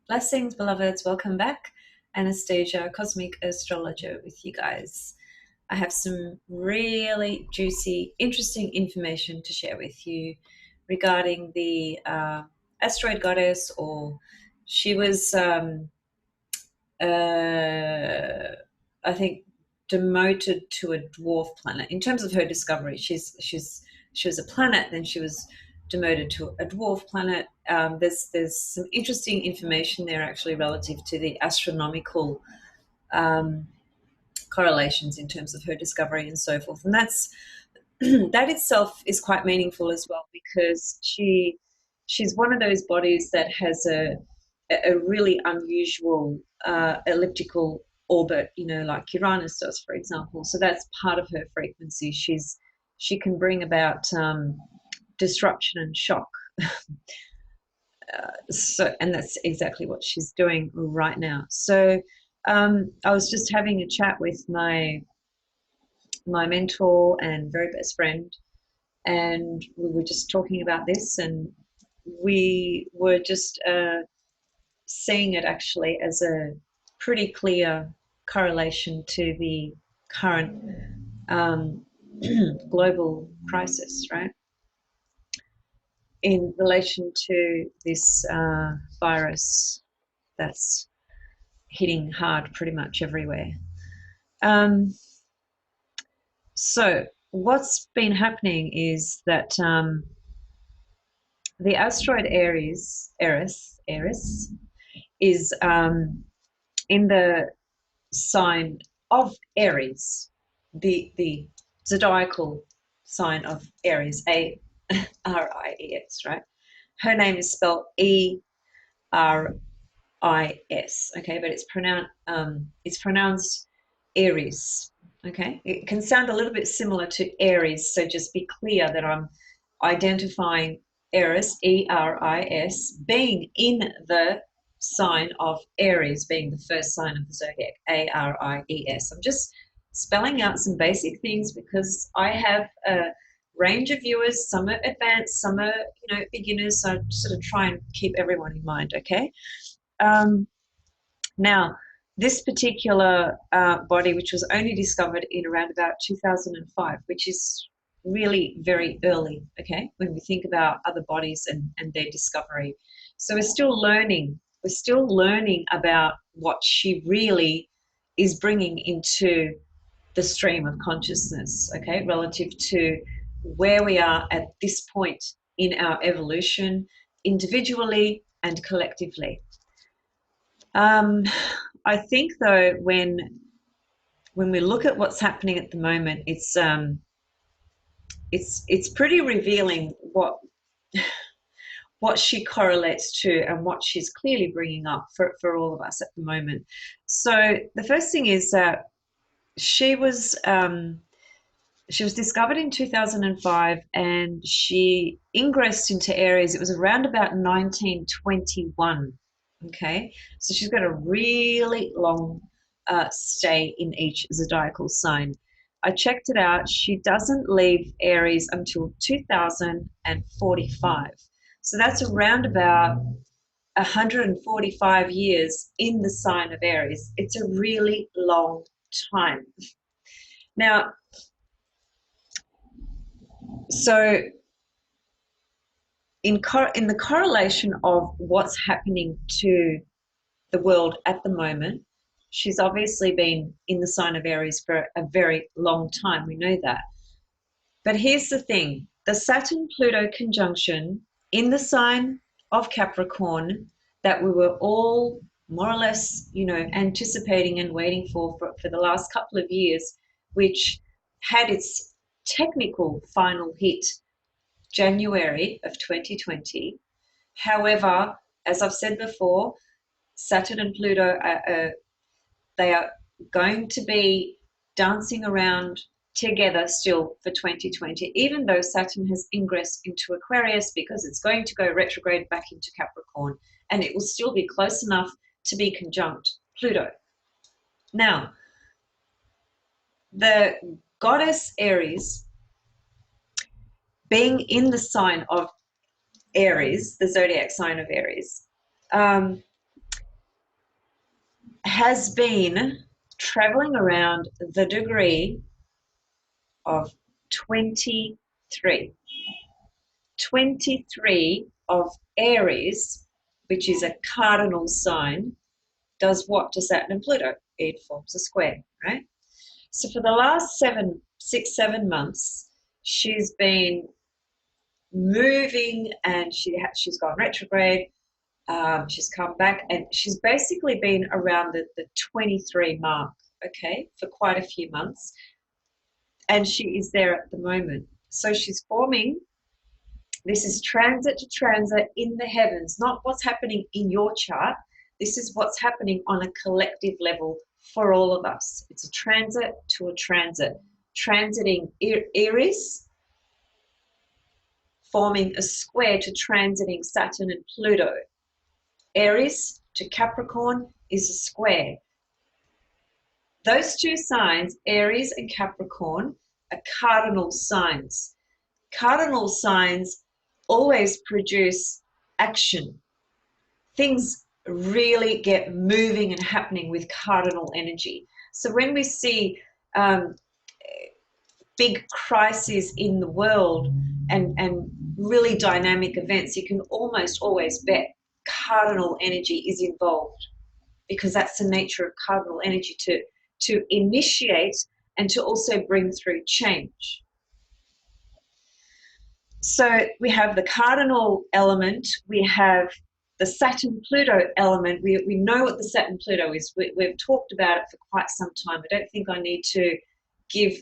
Blessings, beloveds. Welcome back. Anastasia, Cosmic Astrologer, with you guys. I have some really juicy, interesting information to share with you regarding the asteroid goddess, or she was, I think, demoted to a dwarf planet. In terms of her discovery, she was a planet, then she was demoted to a dwarf planet. There's some interesting information there actually relative to the astronomical um, correlations in terms of her discovery and so forth. And that itself is quite meaningful as well, because she's one of those bodies that has a really unusual elliptical orbit, like Uranus does, for example. So that's part of her frequency. She can bring about disruption and shock. And that's exactly what she's doing right now. So I was just having a chat with my mentor and very best friend, and we were just talking about this, and we were just seeing it actually as a pretty clear correlation to the current um, global crisis, right? In relation to this virus that's hitting hard pretty much everywhere. Um, so, what's been happening is that the asteroid Eris, is in the sign of Aries, the zodiacal sign of Aries, Aries, right? Her name is spelled Eris, okay, but it's pronounced Aries, okay. It can sound a little bit similar to Aries, so just be clear that I'm identifying Eris, Eris, being in the sign of Aries, being the first sign of the zodiac, Aries. I'm just spelling out some basic things because I have a range of viewers. Some are advanced, some are beginners. So I sort of try and keep everyone in mind. Okay. Um, Now, this particular body, which was only discovered in around about 2005, which is really very early, okay, when we think about other bodies and their discovery. So we're still learning. We're still learning about what she really is bringing into the stream of consciousness, okay, relative to where we are at this point in our evolution, individually and collectively. Um, I think though, when we look at what's happening at the moment, it's pretty revealing what she correlates to and what she's clearly bringing up for all of us at the moment. So the first thing is that she was um, she was discovered in 2005, and she ingressed into Aries. It was around about 1921. Okay, so she's got a really long stay in each zodiacal sign. I checked it out. She doesn't leave Aries until 2045. So that's around about 145 years in the sign of Aries. It's a really long time. Now, so in the correlation of what's happening to the world at the moment, she's obviously been in the sign of Aries for a very long time. We know that. But here's the thing, the Saturn Pluto conjunction in the sign of Capricorn that we were all more or less, anticipating and waiting for the last couple of years, which had its technical final hit January of 2020. However, as I've said before, Saturn and Pluto they are going to be dancing around together still for 2020, even though Saturn has ingressed into Aquarius, because it's going to go retrograde back into Capricorn, and it will still be close enough to be conjunct Pluto. Now, the goddess Aries being in the sign of Aries, the zodiac sign of Aries, um, has been traveling around the degree of 23. 23 of Aries, which is a cardinal sign, does what to Saturn and Pluto? It forms a square, right? So for the last 7 months, she's been moving, and she's gone retrograde. She's come back, and she's basically been around the 23 mark, okay, for quite a few months. And she is there at the moment. So she's forming, this is transit to transit in the heavens, not what's happening in your chart. This is what's happening on a collective level for all of us. It's a transit to a transit. Transiting Eris, forming a square to transiting Saturn and Pluto. Aries to Capricorn is a square. Those two signs, Aries and Capricorn, are cardinal signs. Cardinal signs always produce action. Things really get moving and happening with cardinal energy. So when we see big crises in the world and really dynamic events, you can almost always bet cardinal energy is involved, because that's the nature of cardinal energy, to initiate and to also bring through change. So we have the cardinal element, we have the Saturn-Pluto element. We know what the Saturn-Pluto is. We've talked about it for quite some time. I don't think I need to give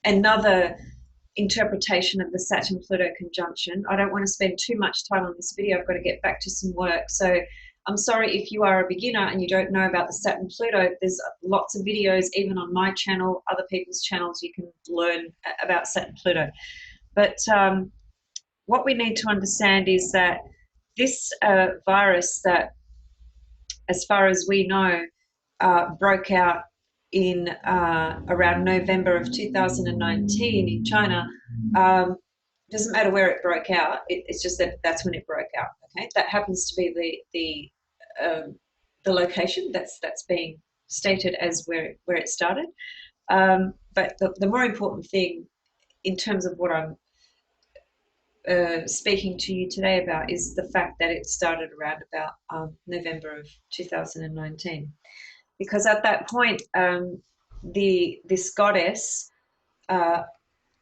another interpretation of the Saturn-Pluto conjunction. I don't want to spend too much time on this video. I've got to get back to some work. So I'm sorry if you are a beginner and you don't know about the Saturn-Pluto. There's lots of videos, even on my channel, other people's channels, you can learn about Saturn-Pluto. But what we need to understand is that this virus that, as far as we know, broke out in around November of 2019 in China, doesn't matter where it broke out. It's just that that's when it broke out. Okay, that happens to be the location that's being stated as where it started. But the more important thing in terms of what I'm speaking to you today about is the fact that it started around about November of 2019, because at that point this goddess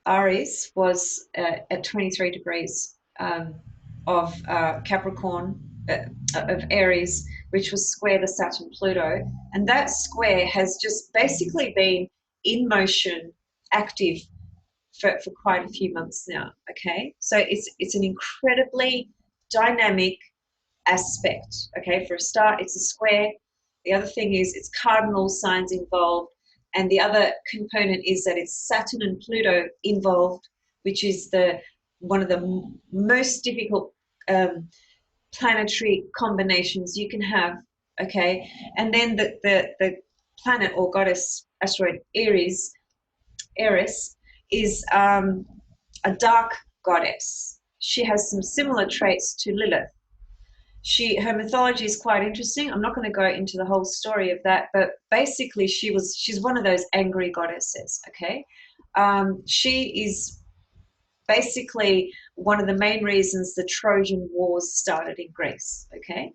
Eris was at 23 degrees of Capricorn, of Aries, which was square the Saturn Pluto, and that square has just basically been in motion, active for quite a few months now. Okay, so it's an incredibly dynamic aspect. Okay, for a start, it's a square. The other thing is it's cardinal signs involved, and the other component is that it's Saturn and Pluto involved, which is one of the most difficult planetary combinations you can have. Okay, and then the planet or goddess asteroid Eris is a dark goddess. She has some similar traits to Lilith. Her mythology is quite interesting. I'm not going to go into the whole story of that, but basically she's one of those angry goddesses. Okay, she is basically one of the main reasons the Trojan Wars started in Greece. Okay,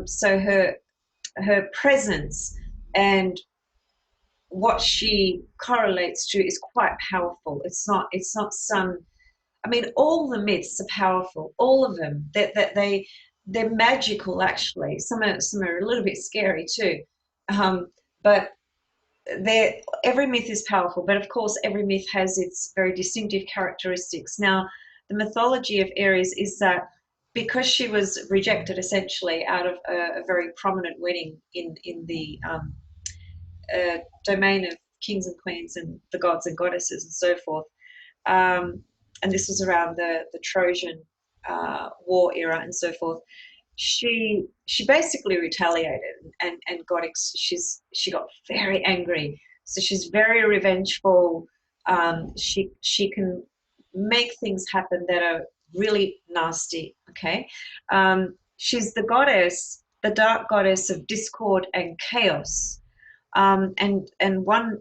so her presence and what she correlates to is quite powerful. It's not some. I mean, all the myths are powerful. All of them. They're magical. Actually, some are a little bit scary too. But every myth is powerful. But of course, every myth has its very distinctive characteristics. Now, the mythology of Aries is that because she was rejected essentially out of a very prominent wedding in the domain of kings and queens and the gods and goddesses and so forth. And this was around the Trojan War era and so forth. She basically retaliated and she got very angry. So she's very revengeful. She can make things happen that are really nasty. Okay, she's the goddess the dark goddess of discord and chaos. And one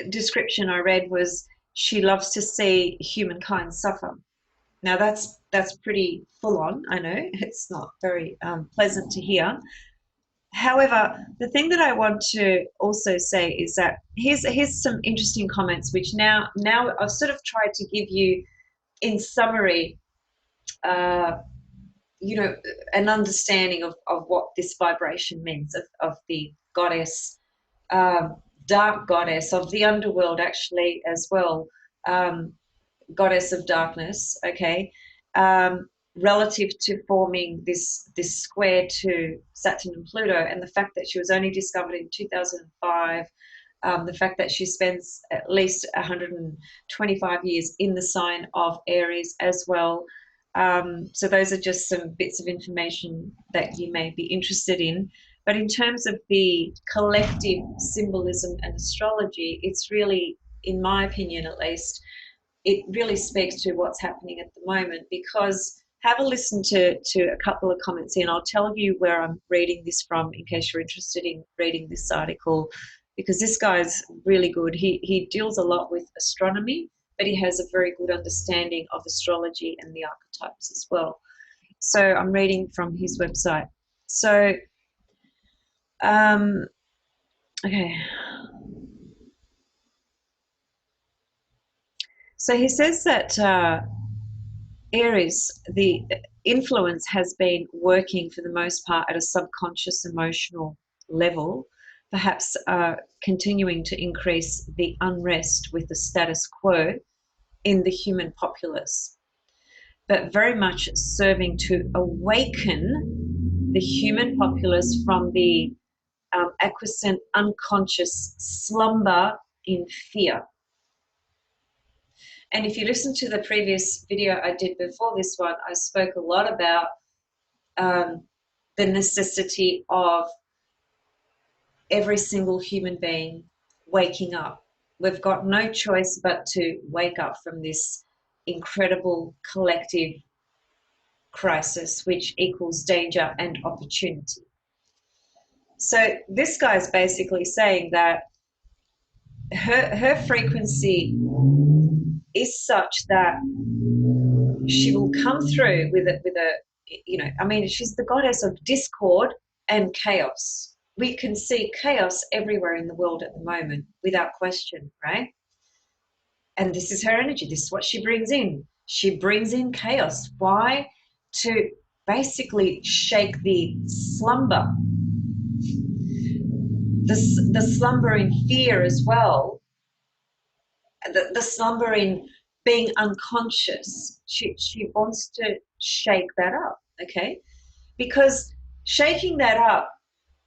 description I read was she loves to see humankind suffer. Now that's pretty full on. I know it's not very pleasant to hear. However, the thing that I want to also say is that here's some interesting comments, which now I've sort of tried to give you in summary, uh, an understanding of what this vibration means of the goddess, um, dark goddess of the underworld, actually as well. Um, Goddess of darkness, okay, relative to forming this square to Saturn and Pluto, and the fact that she was only discovered in 2005, the fact that she spends at least 125 years in the sign of Aries as well. So those are just some bits of information that you may be interested in. But in terms of the collective symbolism and astrology, it's really, in my opinion at least, it really speaks to what's happening at the moment. Because have a listen to a couple of comments here, and I'll tell you where I'm reading this from in case you're interested in reading this article, because this guy's really good. He deals a lot with astronomy, but he has a very good understanding of astrology and the archetypes as well. So I'm reading from his website. So, okay. So he says that Aries, the influence has been working for the most part at a subconscious emotional level, perhaps continuing to increase the unrest with the status quo in the human populace, but very much serving to awaken the human populace from the acquiescent unconscious slumber in fear. And if you listen to the previous video I did before this one, I spoke a lot about the necessity of every single human being waking up. We've got no choice but to wake up from this incredible collective crisis, which equals danger and opportunity. So this guy's basically saying that her frequency is such that she will come through with a, I mean, she's the goddess of discord and chaos. We can see chaos everywhere in the world at the moment, without question, right? And this is her energy. This is what she brings in. She brings in chaos. Why? To basically shake the slumber, the slumber in fear as well, the slumber in being unconscious. She wants to shake that up, okay? Because shaking that up,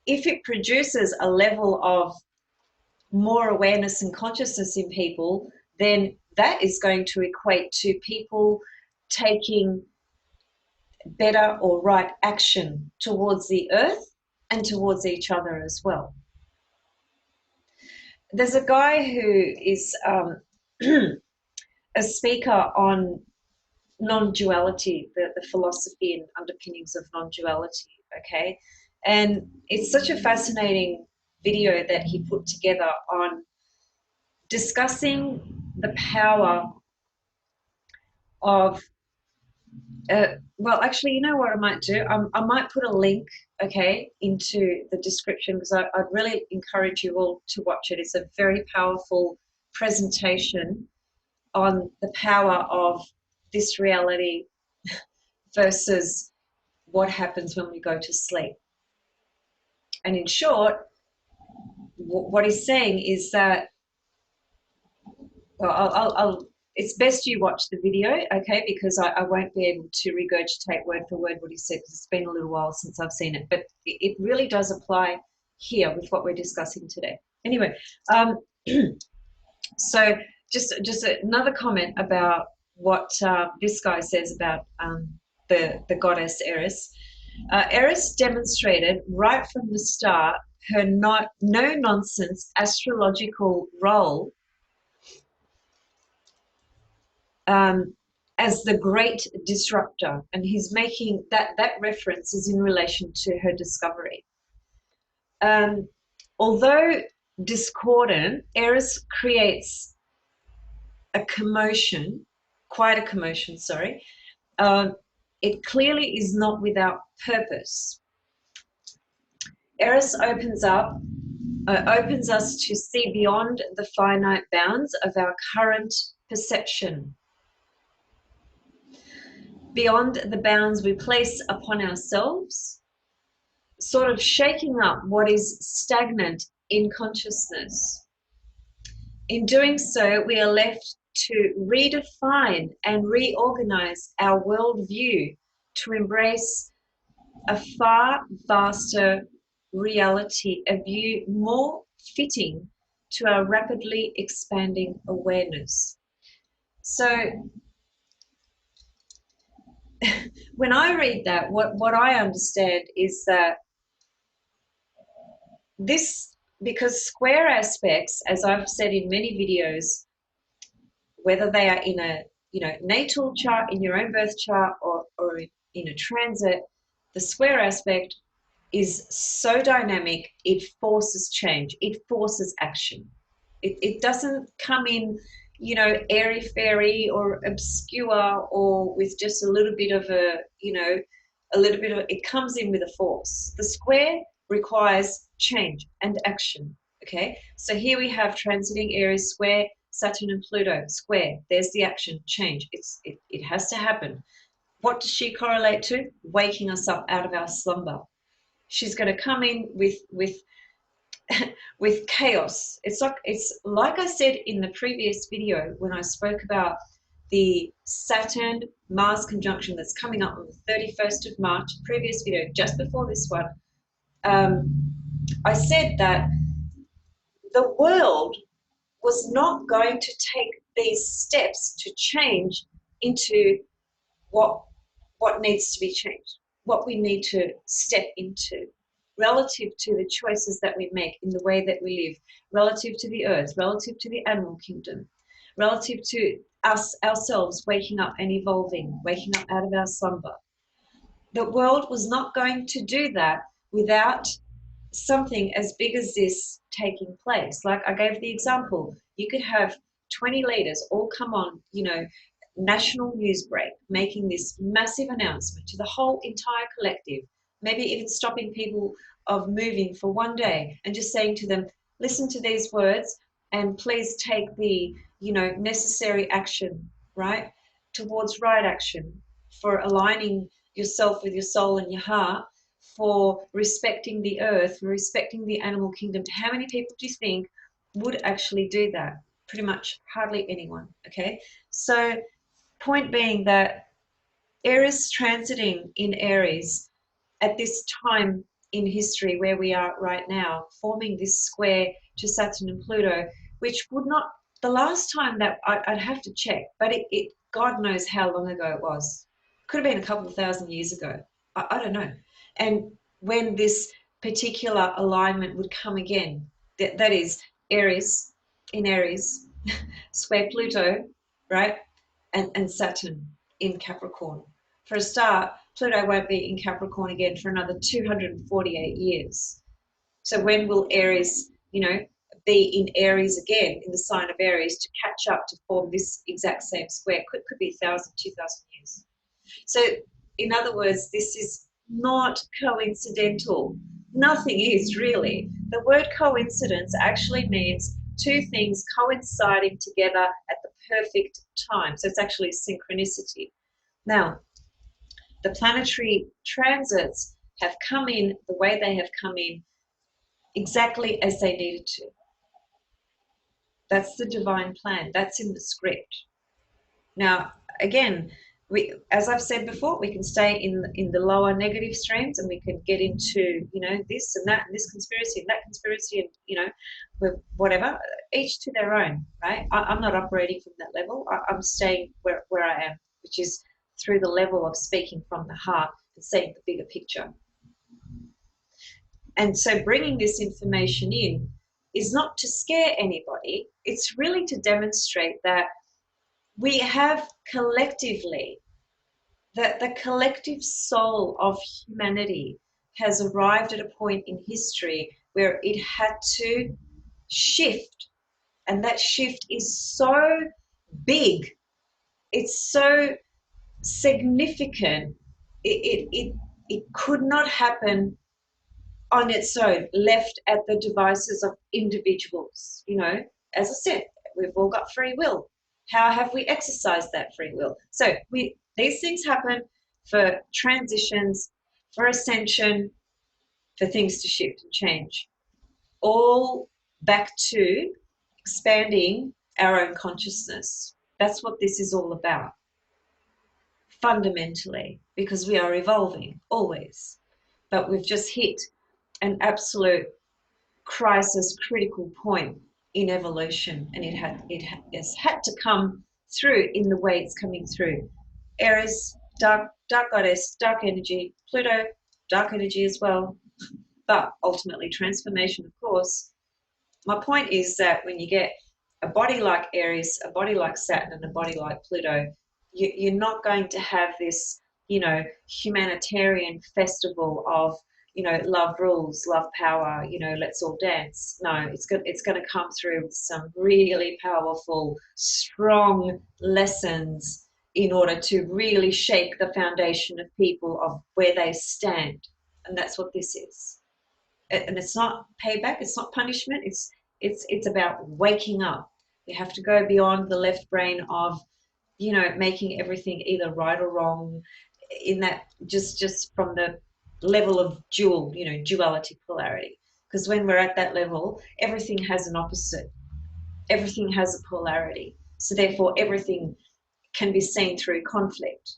if it produces a level of more awareness and consciousness in people, then that is going to equate to people taking better or right action towards the earth and towards each other as well. There's a guy who is a speaker on non-duality, the philosophy and underpinnings of non-duality, okay? And it's such a fascinating video that he put together on discussing the power of, well, actually, you know what I might do? I might put a link, okay, into the description, because I'd really encourage you all to watch it. It's a very powerful presentation on the power of this reality versus what happens when we go to sleep. And in short, what he's saying is that, well, it's best you watch the video, okay, because I won't be able to regurgitate word for word what he said, because it's been a little while since I've seen it, but it really does apply here with what we're discussing today. Anyway, so just another comment about what this guy says about the goddess Eris. Eris demonstrated right from the start her no-nonsense astrological role as the great disruptor, and he's making that reference is in relation to her discovery. Although discordant, Eris creates a commotion, quite a commotion, sorry. It clearly is not without purpose. Eris opens us to see beyond the finite bounds of our current perception, beyond the bounds we place upon ourselves, sort of shaking up what is stagnant in consciousness. In doing so, we are left to redefine and reorganize our worldview to embrace a far vaster reality, a view more fitting to our rapidly expanding awareness. So when I read that, what I understand is that this, because square aspects, as I've said in many videos, whether they are in a natal chart, in your own birth chart, or in a transit, the square aspect is so dynamic, it forces change, it forces action. It doesn't come in, airy fairy or obscure or with just a little bit of it comes in with a force. The square requires change and action. Okay, so here we have transiting Eris square, Saturn and Pluto square. There's the action, change. It has to happen. What does she correlate to? Waking us up out of our slumber. She's going to come in with with chaos. It's like I said in the previous video when I spoke about the Saturn Mars conjunction that's coming up on the 31st of March, previous video just before this one. I said that the world was not going to take these steps to change into what needs to be changed, what we need to step into relative to the choices that we make in the way that we live, relative to the earth, relative to the animal kingdom, relative to us ourselves waking up and evolving, waking up out of our slumber. The world was not going to do that without something as big as this taking place. Like I gave the example, you could have 20 leaders all come on, national news break, making this massive announcement to the whole entire collective, maybe even stopping people of moving for one day and just saying to them, listen to these words and please take the, necessary action, right, towards right action for aligning yourself with your soul and your heart, for respecting the earth, for respecting the animal kingdom. How many people do you think would actually do that? Pretty much hardly anyone. Okay, so point being that Eris transiting in Aries at this time in history where we are right now, forming this square to Saturn and Pluto, which would not, the last time that I'd have to check, but it God knows how long ago it was. Could have been a couple of thousand years ago. I don't know. And when this particular alignment would come again, that is Aries in Aries, square Pluto, right? And Saturn in Capricorn. For a start, Pluto won't be in Capricorn again for another 248 years. So when will Aries, be in Aries again, in the sign of Aries, to catch up to form this exact same square? Could be 1,000, 2,000 years. So in other words, this is not coincidental. Nothing is really. The word coincidence actually means two things coinciding together at the perfect time. So it's actually synchronicity. Now, the planetary transits have come in the way they have come in, exactly as they needed to. That's the divine plan. That's in the script. Now, again, as I've said before, we can stay in the lower negative streams, and we can get into, this and that, and this conspiracy and that conspiracy, and, whatever, each to their own, right? I'm not operating from that level. I'm staying where I am, which is through the level of speaking from the heart and seeing the bigger picture. And so bringing this information in is not to scare anybody. It's really to demonstrate that we have collectively, that the collective soul of humanity has arrived at a point in history where it had to shift. And that shift is so big, it's so significant. It could not happen on its own, left at the devices of individuals. You know, as I said, we've all got free will. How have we exercised that free will? So these things happen for transitions, for ascension, for things to shift and change, all back to expanding our own consciousness. That's what this is all about, fundamentally, because we are evolving always. But we've just hit an absolute crisis, critical point in evolution, and it has had to come through in the way it's coming through. Eris, dark goddess, dark energy. Pluto, dark energy as well, but ultimately transformation, of course. My point is that when you get a body like Eris, a body like Saturn, and a body like Pluto, you're not going to have this, humanitarian festival of, love rules, love power, let's all dance. No, it's going to come through with some really powerful, strong lessons in order to really shake the foundation of people of where they stand. And that's what this is. And it's not payback, it's not punishment, it's about waking up. You have to go beyond the left brain of, making everything either right or wrong, in that just from the level of duality, polarity. Because when we're at that level, everything has an opposite, everything has a polarity, so therefore everything can be seen through conflict.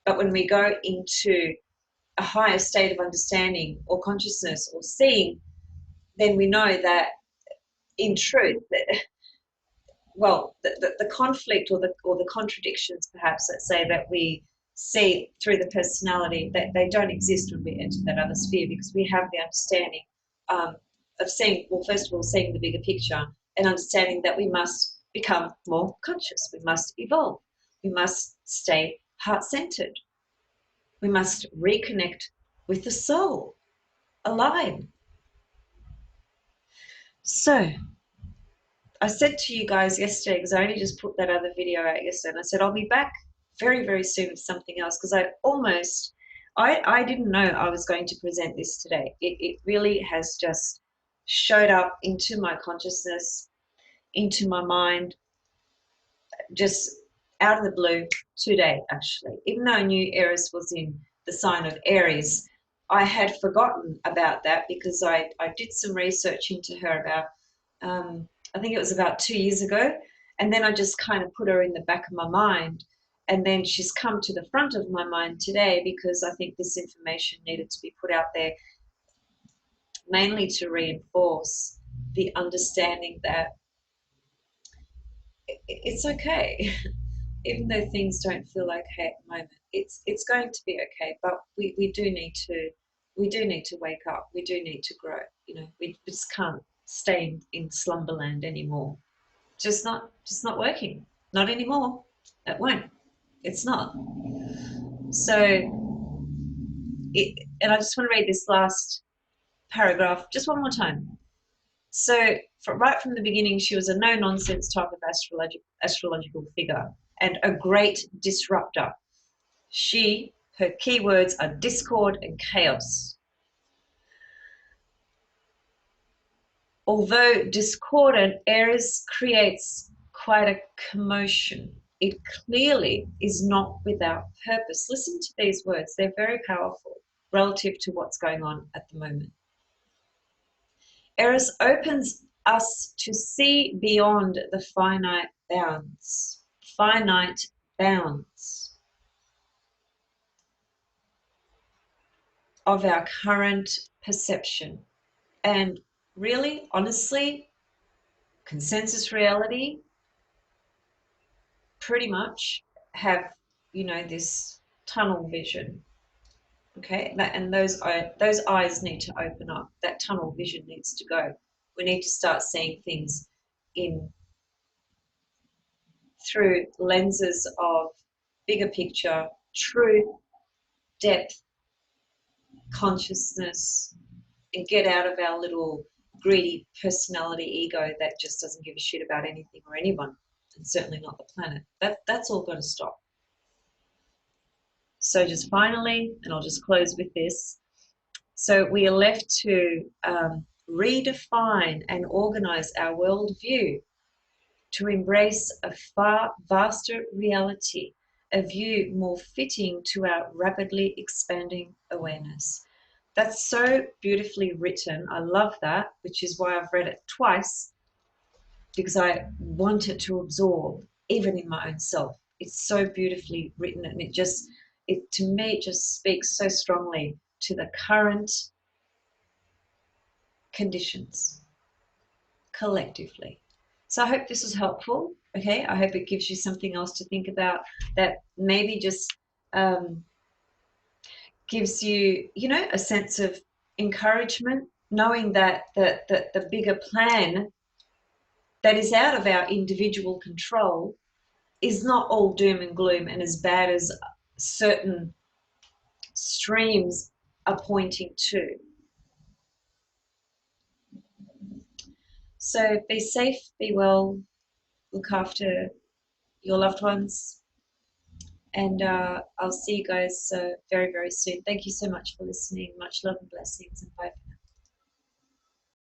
But when we go into a higher state of understanding or consciousness or seeing, then we know that in truth, the conflict or the contradictions, perhaps, let's say, that we see through the personality, that they don't exist when we enter that other sphere, because we have the understanding of seeing, well, first of all, seeing the bigger picture and understanding that we must become more conscious, we must evolve, we must stay heart-centered, we must reconnect with the soul, alive. So I said to you guys yesterday, because I only just put that other video out yesterday, and I said I'll be back very, very soon with something else, because I didn't know I was going to present this today. It really has just showed up into my consciousness, into my mind, just out of the blue today, actually. Even though I knew Eris was in the sign of Aries, I had forgotten about that, because I did some research into her about, I think it was about 2 years ago, and then I just kind of put her in the back of my mind, and then she's come to the front of my mind today, because I think this information needed to be put out there, mainly to reinforce the understanding that it's okay. Even though things don't feel okay at the moment, it's going to be okay. But we do need to wake up. We do need to grow. We just can't stay in slumberland anymore. Just not working. Not anymore. It won't. It's not. So and I just want to read this last paragraph just one more time. So right from the beginning, she was a no-nonsense type of astrological figure and a great disruptor. Her keywords are discord and chaos. Although discordant, Eris creates quite a commotion. It clearly is not without purpose. Listen to these words, they're very powerful relative to what's going on at the moment. Eris opens us to see beyond the finite bounds of our current perception. And really, honestly, consensus reality pretty much have, this tunnel vision. Okay, and those eyes need to open up. That tunnel vision needs to go. We need to start seeing things in through lenses of bigger picture, truth, depth, consciousness, and get out of our little greedy personality ego that just doesn't give a shit about anything or anyone, and certainly not the planet. That's all got to stop. So just finally, and I'll just close with this. So we are left to redefine and organize our worldview to embrace a far vaster reality, a view more fitting to our rapidly expanding awareness. That's so beautifully written. I love that, which is why I've read it twice, because I want it to absorb, even in my own self. It's so beautifully written, and it to me, it just speaks so strongly to the current conditions collectively. So I hope this was helpful. Okay, I hope it gives you something else to think about, that maybe just gives you, you know, a sense of encouragement, knowing that the bigger plan that is out of our individual control is not all doom and gloom and as bad as certain streams are pointing to. So be safe, be well, look after your loved ones, and I'll see you guys very, very soon. Thank you so much for listening. Much love and blessings, and bye for now.